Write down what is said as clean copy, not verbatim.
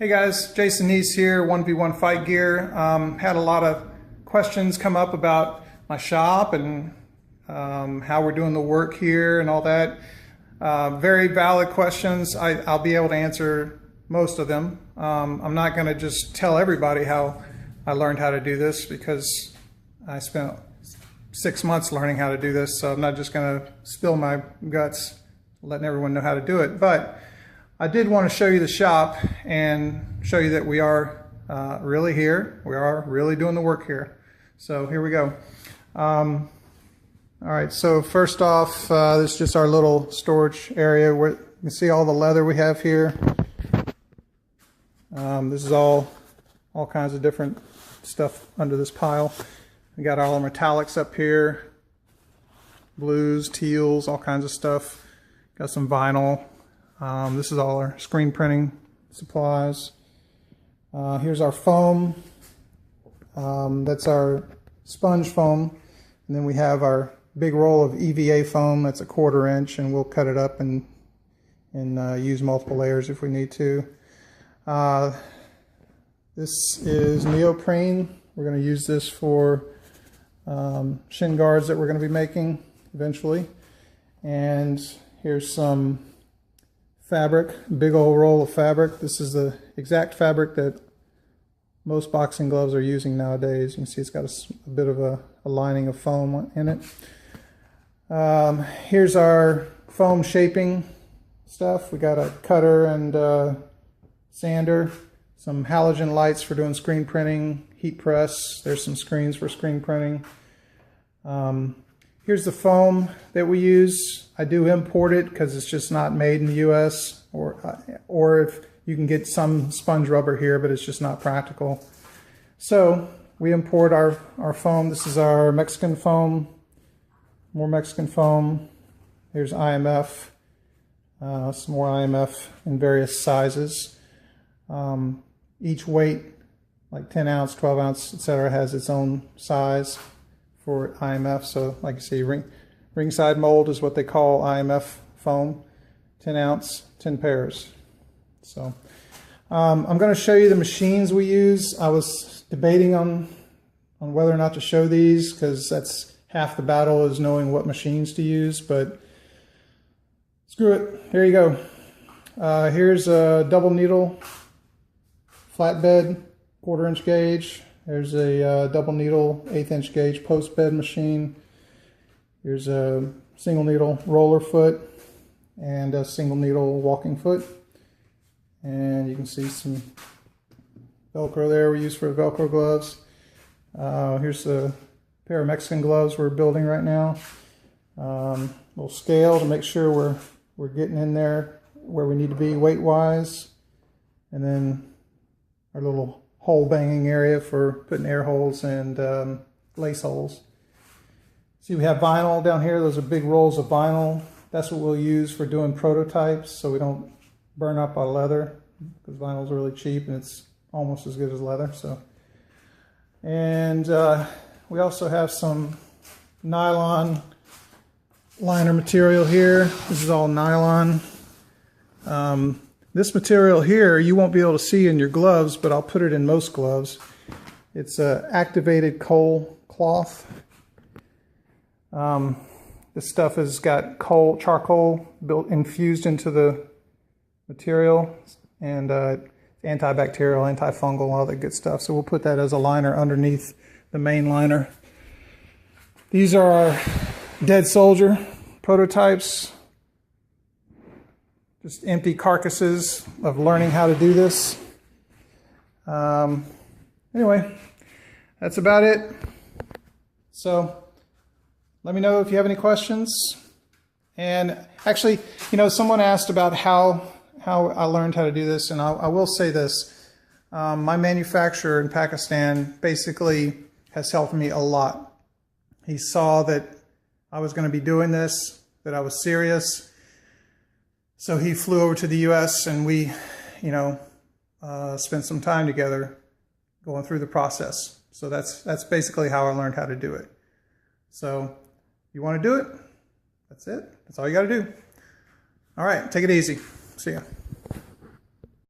Hey guys, Jason Neese here, 1v1 Fight Gear. Had a lot of questions come up about my shop and how we're doing the work here and all that. Very valid questions. I'll be able to answer most of them. I'm not going to just tell everybody how I learned how to do this because I spent 6 months learning how to do this, so I'm not just going to spill my guts letting everyone know how to do it. But I did want to show you the shop and show you that we are really here. We are really doing the work here. So here we go. All right, so first off, this is just our little storage area where you can see all the leather we have here. This is all kinds of different stuff under this pile. We got all our metallics up here, blues, teals, all kinds of stuff. Got some vinyl. This is all our screen printing supplies. Here's our foam. That's our sponge foam. And then we have our big roll of EVA foam. That's a 1/4 inch, and we'll cut it up and use multiple layers if we need to. This is neoprene. We're going to use this for shin guards that we're going to be making eventually. And here's some fabric, big old roll of fabric. This is the exact fabric that most boxing gloves are using nowadays. You can see it's got a bit of a lining of foam in it. Here's our foam shaping stuff. We got a cutter and sander, some halogen lights for doing screen printing, heat press. There's some screens for screen printing. Here's the foam that we use. I do import it because it's just not made in the US, or if you can get some sponge rubber here, but it's just not practical. So we import our foam. This is our Mexican foam, more Mexican foam. Here's IMF, some more IMF in various sizes. Each weight, like 10 ounce, 12 ounce, etc., has its own size for IMF. So like you see, ringside mold is what they call IMF foam, 10 ounce, 10 pairs. So I'm going to show you the machines we use. I was debating on whether or not to show these because that's half the battle, is knowing what machines to use, but screw it. Here you go. Here's a double needle flatbed 1/4 inch gauge. There's a double needle 1/8 inch gauge post bed machine. Here's a single needle roller foot and a single needle walking foot. And you can see some Velcro there we use for Velcro gloves. Here's a pair of Mexican gloves we're building right now. We'll scale to make sure we're getting in there where we need to be weight wise. And then our little hole banging area for putting air holes and lace holes. See, we have vinyl down here. Those are big rolls of vinyl. That's what we'll use for doing prototypes so we don't burn up our leather, because vinyl is really cheap and it's almost as good as leather. So, and we also have some nylon liner material here. This is all nylon. This material here you won't be able to see in your gloves, but I'll put it in most gloves. It's activated coal cloth. This stuff has got charcoal infused into the material, and antibacterial, antifungal, all that good stuff. So we'll put that as a liner underneath the main liner. These are our dead soldier prototypes. Just empty carcasses of learning how to do this. Anyway, that's about it. So let me know if you have any questions. And actually, you know, someone asked about how I learned how to do this, and I will say this. My manufacturer in Pakistan basically has helped me a lot. He saw that I was going to be doing this, that I was serious. So he flew over to the US and we, you know, spent some time together going through the process. So that's basically how I learned how to do it. So you want to do it? That's it. That's all you got to do. All right, take it easy. See ya.